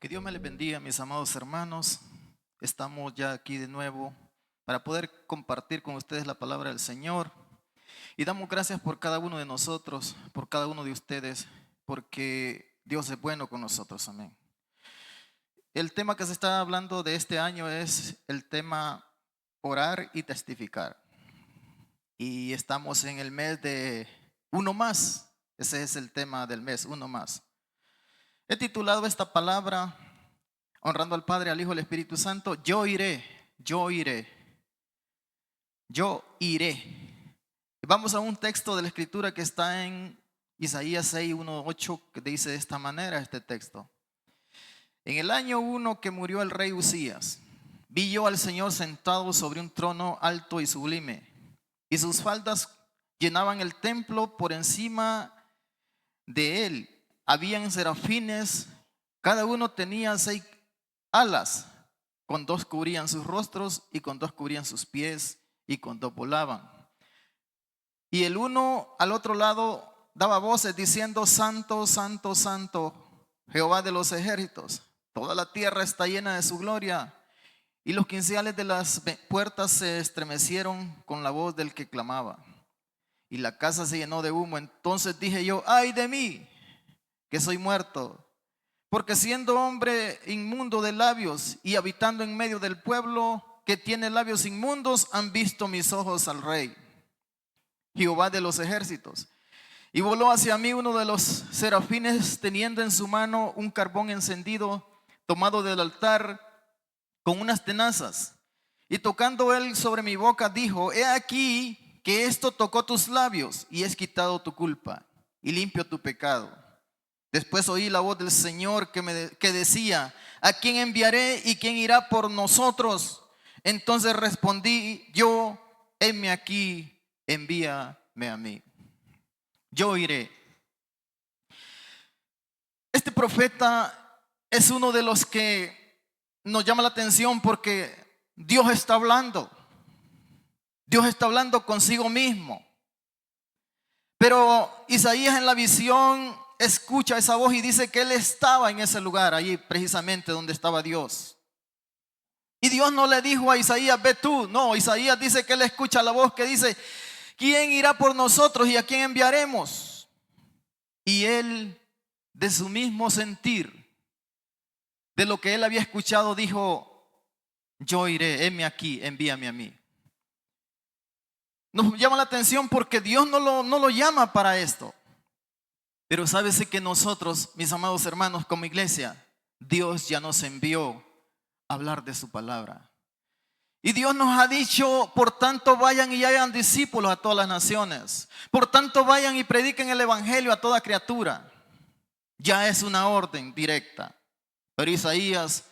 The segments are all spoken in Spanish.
Que Dios me les bendiga, mis amados hermanos. Estamos ya aquí de nuevo para poder compartir con ustedes la palabra del Señor. Y damos gracias por cada uno de nosotros, por cada uno de ustedes, porque Dios es bueno con nosotros. Amén. El tema que se está hablando de este año es el tema orar y testificar. Y estamos en el mes de uno más. Ese es el tema del mes, uno más. He titulado esta palabra, honrando al Padre, al Hijo y al Espíritu Santo, yo iré, yo iré, yo iré. Vamos a un texto de la Escritura que está en Isaías 6, 1, 8, que dice de esta manera este texto. En el año 1 que murió el rey Uzías, vi yo al Señor sentado sobre un trono alto y sublime, y sus faldas llenaban el templo. Por encima de él habían serafines, cada uno tenía 6 alas, con 2 cubrían sus rostros y con 2 cubrían sus pies y con 2 volaban. Y el uno al otro lado daba voces diciendo: Santo, Santo, Santo, Jehová de los ejércitos, toda la tierra está llena de su gloria. Y los quinceales de las puertas se estremecieron con la voz del que clamaba, y la casa se llenó de humo. Entonces dije yo: ay de mí, que soy muerto, porque siendo hombre inmundo de labios y habitando en medio del pueblo que tiene labios inmundos, han visto mis ojos al Rey, Jehová de los ejércitos. Y voló hacia mí uno de los serafines, teniendo en su mano un carbón encendido, tomado del altar con unas tenazas. Y tocando él sobre mi boca, dijo: he aquí que esto tocó tus labios, y es quitado tu culpa y limpio tu pecado. Después oí la voz del Señor que decía: ¿a quién enviaré y quién irá por nosotros? Entonces respondí yo: heme aquí, envíame a mí. Yo iré. Este profeta es uno de los que nos llama la atención porque Dios está hablando. Dios está hablando consigo mismo. Pero Isaías en la visión escucha esa voz y dice que él estaba en ese lugar, allí precisamente donde estaba Dios. Y Dios no le dijo a Isaías: ve tú. No, Isaías dice que él escucha la voz que dice: ¿quién irá por nosotros y a quién enviaremos? Y él, de su mismo sentir, de lo que él había escuchado, dijo: yo iré, heme aquí, envíame a mí. Nos llama la atención porque Dios no lo llama para esto. Pero sábese que nosotros, mis amados hermanos, como iglesia, Dios ya nos envió a hablar de su palabra. Y Dios nos ha dicho: por tanto vayan y hagan discípulos a todas las naciones. Por tanto vayan y prediquen el evangelio a toda criatura. Ya es una orden directa. Pero Isaías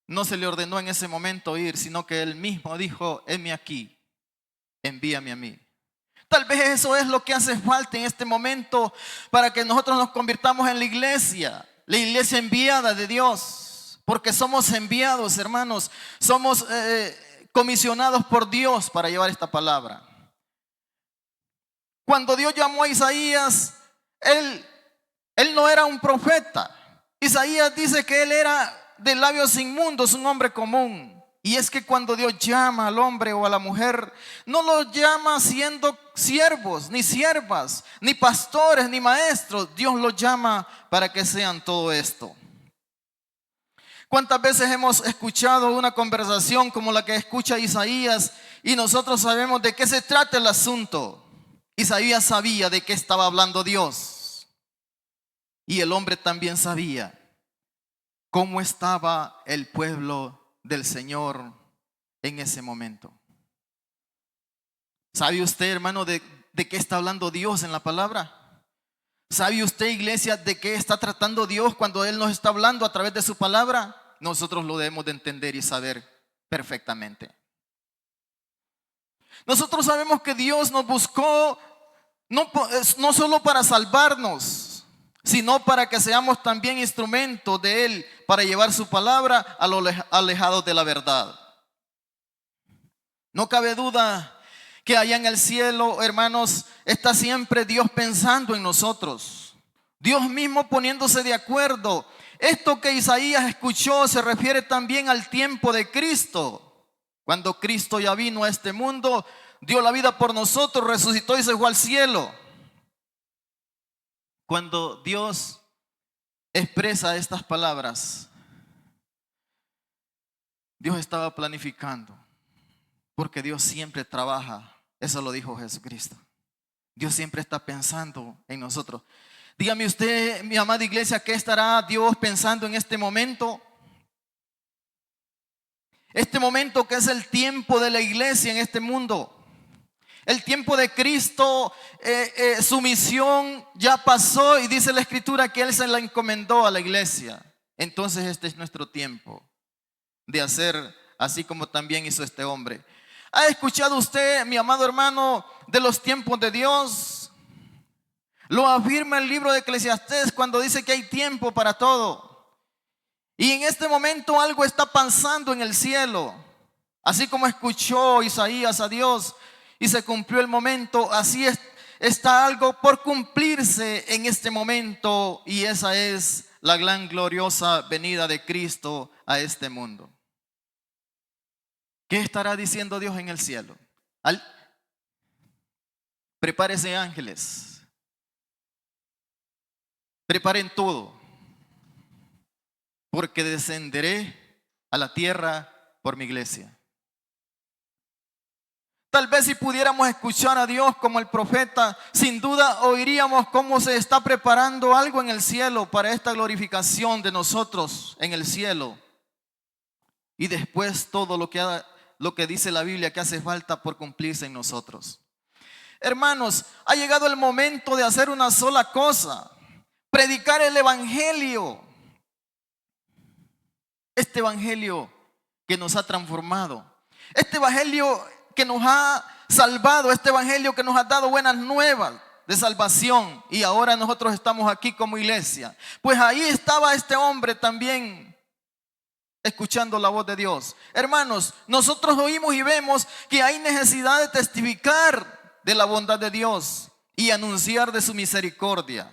no se le ordenó en ese momento ir, sino que él mismo dijo: heme aquí, envíame a mí. Tal vez eso es lo que hace falta en este momento para que nosotros nos convirtamos en la iglesia enviada de Dios. Porque somos enviados, hermanos, somos comisionados por Dios para llevar esta palabra. Cuando Dios llamó a Isaías, él no era un profeta. Isaías dice que él era de labios inmundos, un hombre común. Y es que cuando Dios llama al hombre o a la mujer, no los llama siendo siervos, ni siervas, ni pastores, ni maestros. Dios los llama para que sean todo esto. ¿Cuántas veces hemos escuchado una conversación como la que escucha Isaías y nosotros sabemos de qué se trata el asunto? Isaías sabía de qué estaba hablando Dios. Y el hombre también sabía cómo estaba el pueblo del Señor en ese momento. ¿Sabe usted, hermano, de qué está hablando Dios en la palabra? ¿Sabe usted, iglesia, de qué está tratando Dios cuando Él nos está hablando a través de su palabra? Nosotros lo debemos de entender y saber perfectamente. Nosotros sabemos que Dios nos buscó no solo para salvarnos, sino para que seamos también instrumentos de Él para llevar su palabra a los alejados de la verdad. No cabe duda que allá en el cielo, hermanos, está siempre Dios pensando en nosotros. Dios mismo poniéndose de acuerdo Esto que Isaías escuchó se refiere también al tiempo de Cristo. Cuando Cristo ya vino a este mundo, dio la vida por nosotros, resucitó y se fue al cielo. Cuando Dios expresa estas palabras, Dios estaba planificando, porque Dios siempre trabaja. Eso lo dijo Jesucristo. Dios siempre está pensando en nosotros. Dígame usted, mi amada iglesia, ¿qué estará Dios pensando en este momento? Este momento que es el tiempo de la iglesia en este mundo. El tiempo de Cristo, su misión ya pasó y dice la Escritura que Él se la encomendó a la iglesia. Entonces este es nuestro tiempo de hacer así como también hizo este hombre. ¿Ha escuchado usted, mi amado hermano, de los tiempos de Dios? Lo afirma el libro de Eclesiastés cuando dice que hay tiempo para todo. Y en este momento algo está pasando en el cielo. Así como escuchó Isaías a Dios y se cumplió el momento, así está algo por cumplirse en este momento, y esa es la gran gloriosa venida de Cristo a este mundo. ¿Qué estará diciendo Dios en el cielo? Prepárese, ángeles. Preparen todo, porque descenderé a la tierra por mi iglesia. Tal vez si pudiéramos escuchar a Dios como el profeta, sin duda oiríamos cómo se está preparando algo en el cielo para esta glorificación de nosotros en el cielo. Y después todo lo que dice la Biblia que hace falta por cumplirse en nosotros. Hermanos, ha llegado el momento de hacer una sola cosa: predicar el evangelio. Este evangelio que nos ha transformado, este evangelio que nos ha salvado, este evangelio que nos ha dado buenas nuevas de salvación, y ahora nosotros estamos aquí como iglesia. Pues ahí estaba este hombre también escuchando la voz de Dios. Hermanos, nosotros oímos y vemos que hay necesidad de testificar de la bondad de Dios y anunciar de su misericordia.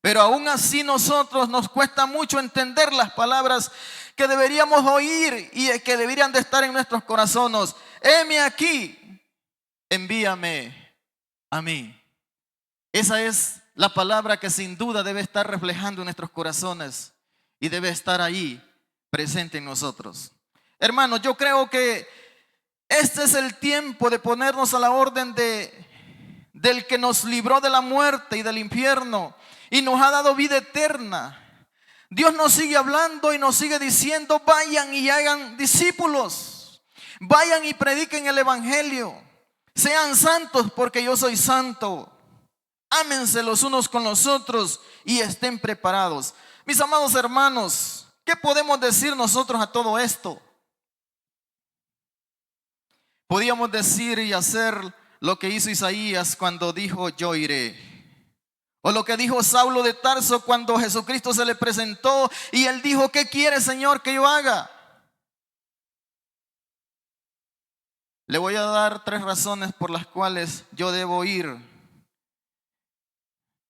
Pero aún así nosotros nos cuesta mucho entender las palabras que deberíamos oír y que deberían de estar en nuestros corazones. Heme aquí, envíame a mí. Esa es la palabra que sin duda debe estar reflejando en nuestros corazones y debe estar ahí presente en nosotros. Hermanos, yo creo que este es el tiempo de ponernos a la orden del que nos libró de la muerte y del infierno y nos ha dado vida eterna. Dios nos sigue hablando y nos sigue diciendo: vayan y hagan discípulos, vayan y prediquen el evangelio, sean santos porque yo soy santo, ámense los unos con los otros y estén preparados. Mis amados hermanos, ¿qué podemos decir nosotros a todo esto? Podíamos decir y hacer lo que hizo Isaías cuando dijo: yo iré. O lo que dijo Saulo de Tarso cuando Jesucristo se le presentó y él dijo: ¿qué quiere, Señor, que yo haga? Le voy a dar 3 razones por las cuales yo debo ir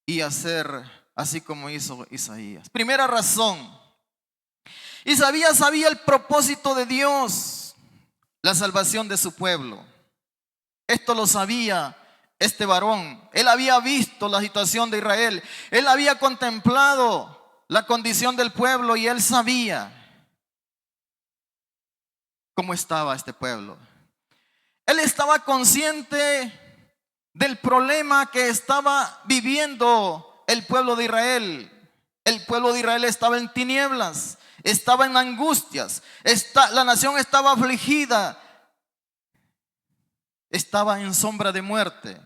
y hacer así como hizo Isaías. Primera razón: Isaías sabía el propósito de Dios, la salvación de su pueblo. Esto lo sabía este varón. Él había visto la situación de Israel. Él había contemplado la condición del pueblo y él sabía cómo estaba este pueblo. Él estaba consciente del problema que estaba viviendo el pueblo de Israel. El pueblo de Israel estaba en tinieblas, estaba en angustias, la nación estaba afligida, estaba en sombra de muerte,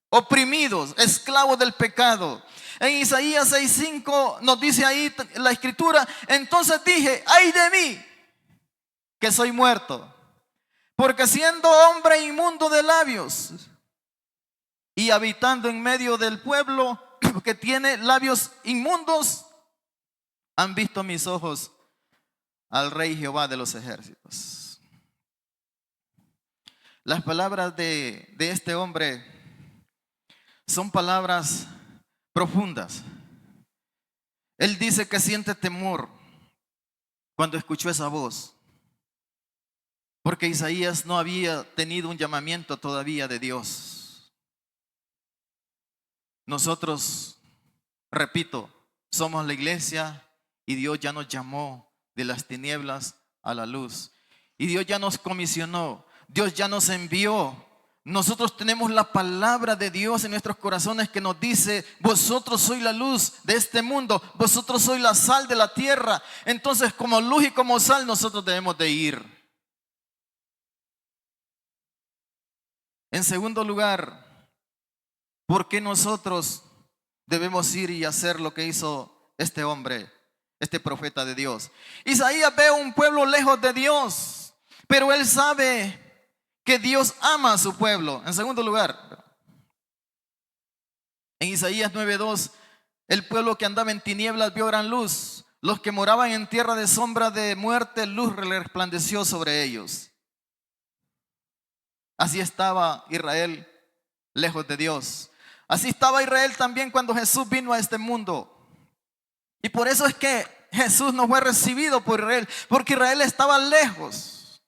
oprimidos, esclavos del pecado. En Isaías 6:5 nos dice ahí la escritura: entonces dije: ay de mí, que soy muerto, porque siendo hombre inmundo de labios y habitando en medio del pueblo que tiene labios inmundos, han visto mis ojos al Rey Jehová de los ejércitos. Las palabras de este hombre son palabras profundas. Él dice que siente temor. cuando escuchó esa voz, porque Isaías no había tenido un llamamiento todavía de Dios. Nosotros, repito, somos la iglesia y Dios ya nos llamó de las tinieblas a la luz. Y Dios ya nos comisionó, Dios ya nos envió. Nosotros tenemos la palabra de Dios en nuestros corazones que nos dice: vosotros sois la luz de este mundo, vosotros sois la sal de la tierra. Entonces, como luz y como sal, nosotros debemos de ir. En segundo lugar, ¿por qué nosotros debemos ir y hacer lo que hizo este hombre, este profeta de Dios? Isaías ve un pueblo lejos de Dios, pero él sabe que Dios ama a su pueblo. En segundo lugar, en Isaías 9:2, el pueblo que andaba en tinieblas vio gran luz. Los que moraban en tierra de sombra de muerte, luz resplandeció sobre ellos. Así estaba Israel lejos de Dios. Así estaba Israel también cuando Jesús vino a este mundo. Y por eso es que Jesús no fue recibido por Israel, porque Israel estaba lejos,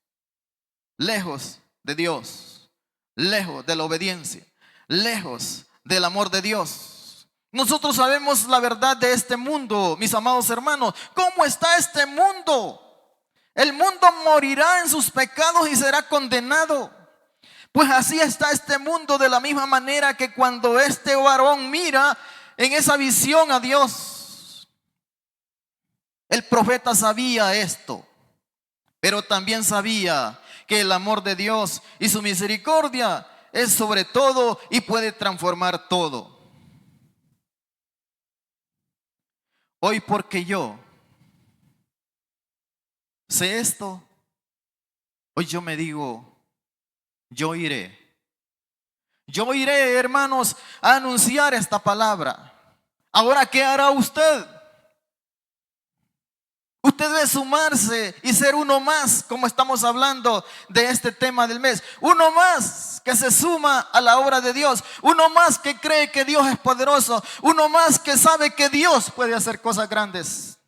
lejos de Dios, lejos de la obediencia, lejos del amor de Dios. Nosotros sabemos la verdad de este mundo, mis amados hermanos. ¿Cómo está este mundo? El mundo morirá en sus pecados y será condenado. Pues así está este mundo, de la misma manera que cuando este varón mira en esa visión a Dios. El profeta sabía esto, pero también sabía que el amor de Dios y su misericordia es sobre todo y puede transformar todo. Hoy, porque yo sé esto, hoy yo me digo: yo iré. Yo iré, hermanos, a anunciar esta palabra. Ahora, ¿qué hará usted? Usted debe sumarse y ser uno más, como estamos hablando de este tema del mes. Uno más que se suma a la obra de Dios. Uno más que cree que Dios es poderoso. Uno más que sabe que Dios puede hacer cosas grandes.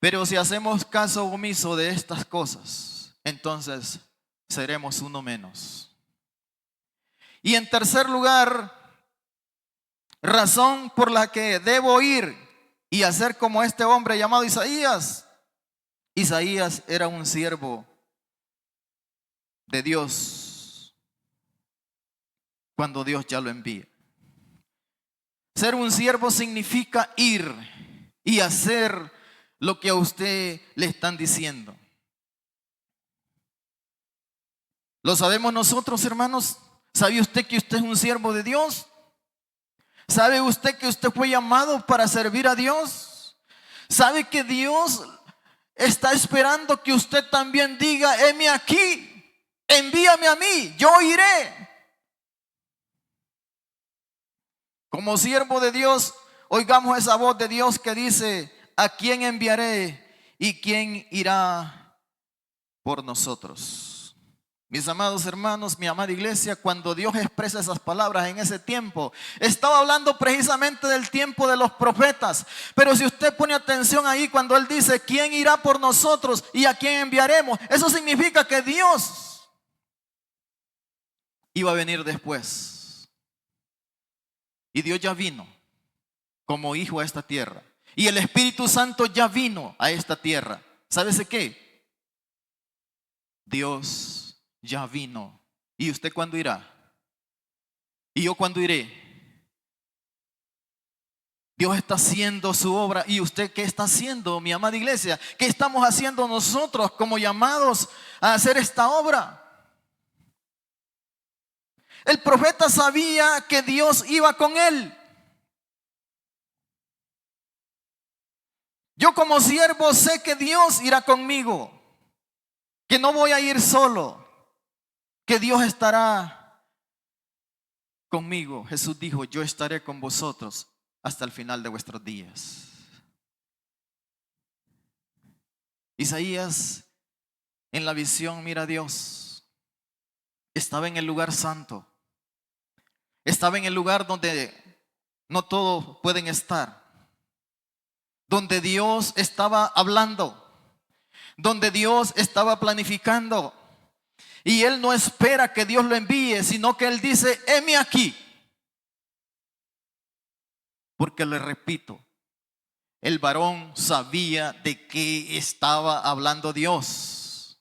Pero si hacemos caso omiso de estas cosas, entonces seremos uno menos. Y en tercer lugar, razón por la que debo ir y hacer como este hombre llamado Isaías. Isaías era un siervo de Dios cuando Dios ya lo envía. Ser un siervo significa ir y hacer lo que a usted le están diciendo. ¿Lo sabemos nosotros, hermanos? ¿Sabe usted que usted es un siervo de Dios? ¿Sabe usted que usted fue llamado para servir a Dios? ¿Sabe que Dios está esperando que usted también diga: heme aquí, envíame a mí, yo iré? Como siervo de Dios, oigamos esa voz de Dios que dice: ¿a quién enviaré y quién irá por nosotros? Mis amados hermanos, mi amada iglesia, cuando Dios expresa esas palabras en ese tiempo, estaba hablando precisamente del tiempo de los profetas. Pero si usted pone atención ahí, cuando Él dice: ¿quién irá por nosotros y a quién enviaremos? Eso significa que Dios iba a venir después. Y Dios ya vino como hijo a esta tierra. Y el Espíritu Santo ya vino a esta tierra. ¿Sabes de qué? Dios ya vino. ¿Y usted cuándo irá? ¿Y yo cuándo iré? Dios está haciendo su obra. ¿Y usted qué está haciendo, mi amada iglesia? ¿Qué estamos haciendo nosotros como llamados a hacer esta obra? El profeta sabía que Dios iba con él. Yo como siervo sé que Dios irá conmigo, que no voy a ir solo, que Dios estará conmigo. Jesús dijo: yo estaré con vosotros hasta el final de vuestros días. Isaías en la visión mira a Dios. Estaba en el lugar santo. Estaba en el lugar donde no todos pueden estar. donde Dios estaba hablando, donde Dios estaba planificando. Y él no espera que Dios lo envíe, sino que él dice: heme aquí. Porque le repito, el varón sabía de qué estaba hablando Dios.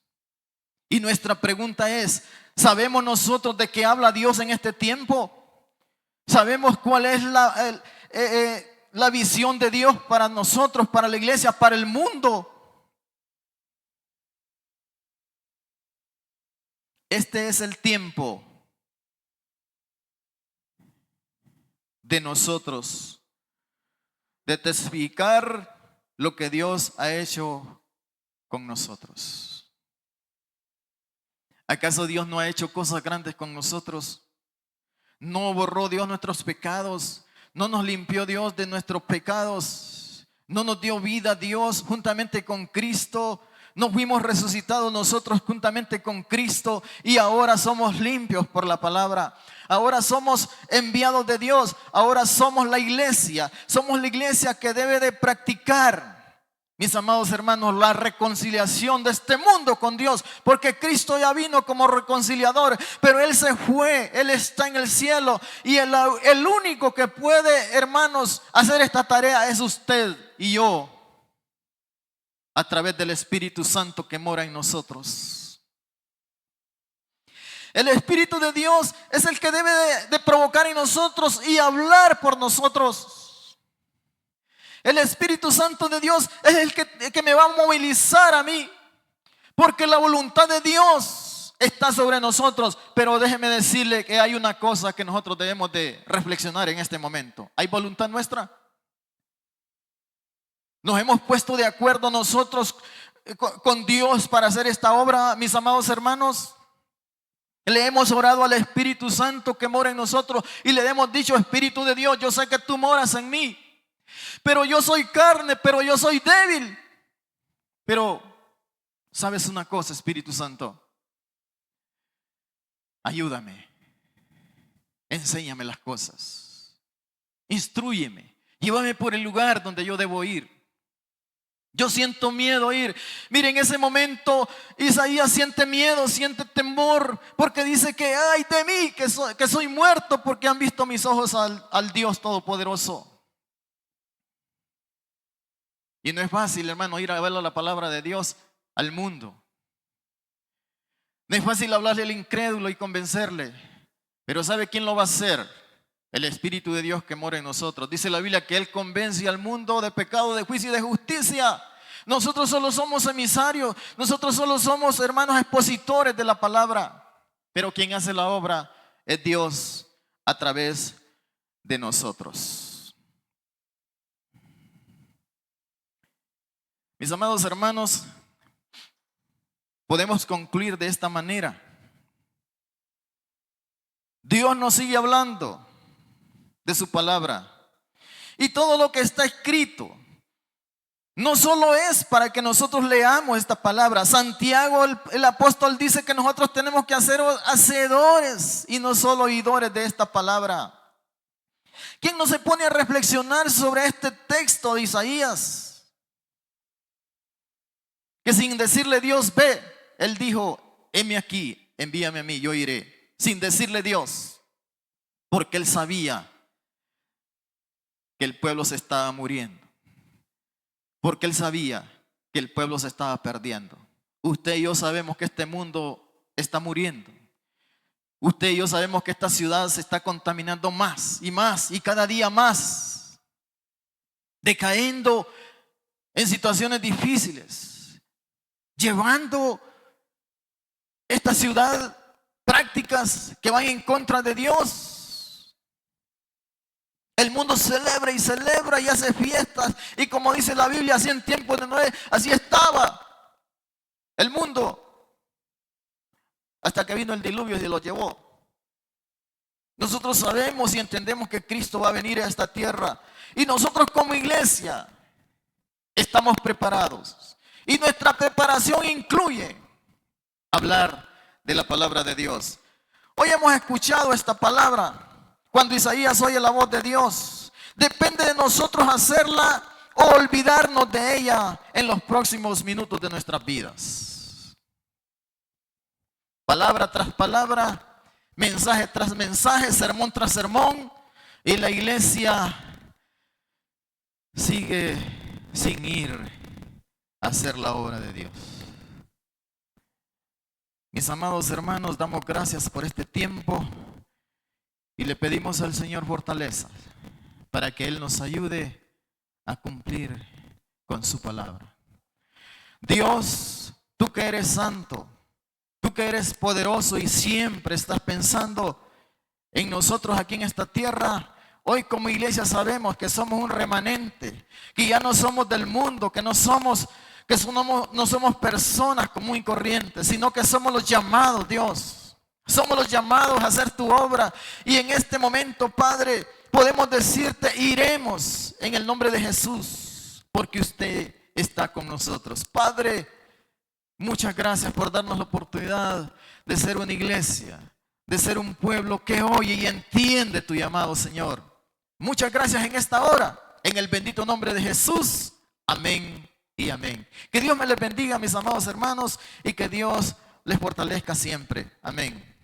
Y nuestra pregunta es: ¿sabemos nosotros de qué habla Dios en este tiempo? ¿Sabemos cuál es la visión de Dios para nosotros, para la iglesia, para el mundo? Este es el tiempo de nosotros de testificar lo que Dios ha hecho con nosotros. ¿Acaso Dios no ha hecho cosas grandes con nosotros? ¿No borró Dios nuestros pecados? ¿No nos limpió Dios de nuestros pecados? ¿No nos dio vida Dios juntamente con Cristo? ¿No fuimos resucitados nosotros juntamente con Cristo? Y ahora somos limpios por la palabra. Ahora somos enviados de Dios. Ahora somos la iglesia. Somos la iglesia que debe de practicar, mis amados hermanos, la reconciliación de este mundo con Dios. Porque Cristo ya vino como reconciliador, pero Él se fue, Él está en el cielo. Y el único que puede, hermanos, hacer esta tarea es usted y yo, a través del Espíritu Santo que mora en nosotros. El Espíritu de Dios es el que debe de provocar en nosotros y hablar por nosotros. El Espíritu Santo de Dios es el que me va a movilizar a mí, porque la voluntad de Dios está sobre nosotros. Pero déjeme decirle que hay una cosa que nosotros debemos de reflexionar en este momento. ¿Hay voluntad nuestra? ¿Nos hemos puesto de acuerdo nosotros con Dios para hacer esta obra, mis amados hermanos? Le hemos orado al Espíritu Santo que mora en nosotros y le hemos dicho: Espíritu de Dios, yo sé que tú moras en mí, pero yo soy carne, pero yo soy débil. Pero, ¿sabes una cosa, Espíritu Santo? Ayúdame, enséñame las cosas, instrúyeme, llévame por el lugar donde yo debo ir. Yo siento miedo ir. Mire, en ese momento Isaías siente miedo, siente temor, porque dice que ay de mí, que soy muerto, porque han visto mis ojos al Dios Todopoderoso. Y no es fácil, hermano, ir a ver la palabra de Dios al mundo. No es fácil hablarle al incrédulo y convencerle. Pero ¿sabe quién lo va a hacer? El Espíritu de Dios que mora en nosotros. Dice la Biblia que Él convence al mundo de pecado, de juicio y de justicia. Nosotros solo somos emisarios. Nosotros solo somos, hermanos, expositores de la palabra. Pero quien hace la obra es Dios a través de nosotros. Mis amados hermanos, podemos concluir de esta manera. Dios nos sigue hablando de su palabra. Y todo lo que está escrito no solo es para que nosotros leamos esta palabra. Santiago, el apóstol, dice que nosotros tenemos que ser hacedores y no solo oidores de esta palabra. ¿Quién no se pone a reflexionar sobre este texto de Isaías? Que sin decirle Dios, ve, Él dijo: heme aquí, envíame a mí, yo iré. Sin decirle Dios, porque Él sabía que el pueblo se estaba muriendo, porque Él sabía que el pueblo se estaba perdiendo. Usted y yo sabemos que este mundo está muriendo. Usted y yo sabemos que esta ciudad se está contaminando más y cada día más, decayendo en situaciones difíciles, llevando esta ciudad prácticas que van en contra de Dios. El mundo celebra y celebra y hace fiestas, y como dice la Biblia, así en tiempos de Noé, así estaba el mundo, hasta que vino el diluvio y se lo llevó. Nosotros sabemos y entendemos que Cristo va a venir a esta tierra, y nosotros como iglesia estamos preparados, y nuestra preparación incluye hablar de la palabra de Dios. Hoy hemos escuchado esta palabra. Cuando Isaías oye la voz de Dios, depende de nosotros hacerla o olvidarnos de ella en los próximos minutos de nuestras vidas. Palabra tras palabra, mensaje tras mensaje, sermón tras sermón, y la iglesia sigue sin ir a hacer la obra de Dios. Mis amados hermanos, damos gracias por este tiempo y le pedimos al Señor fortaleza para que Él nos ayude a cumplir con su palabra. Dios, tú que eres santo, tú que eres poderoso y siempre estás pensando en nosotros aquí en esta tierra, hoy como iglesia sabemos que somos un remanente, que ya no somos del mundo, que no somos personas común y corrientes, sino que somos los llamados, Dios. Somos los llamados a hacer tu obra. Y en este momento, Padre, podemos decirte, iremos en el nombre de Jesús, porque usted está con nosotros. Padre, muchas gracias por darnos la oportunidad de ser una iglesia, de ser un pueblo que oye y entiende tu llamado, Señor. Muchas gracias en esta hora, en el bendito nombre de Jesús. Amén y amén. Que Dios me les bendiga, mis amados hermanos, y que Dios les fortalezca siempre. Amén.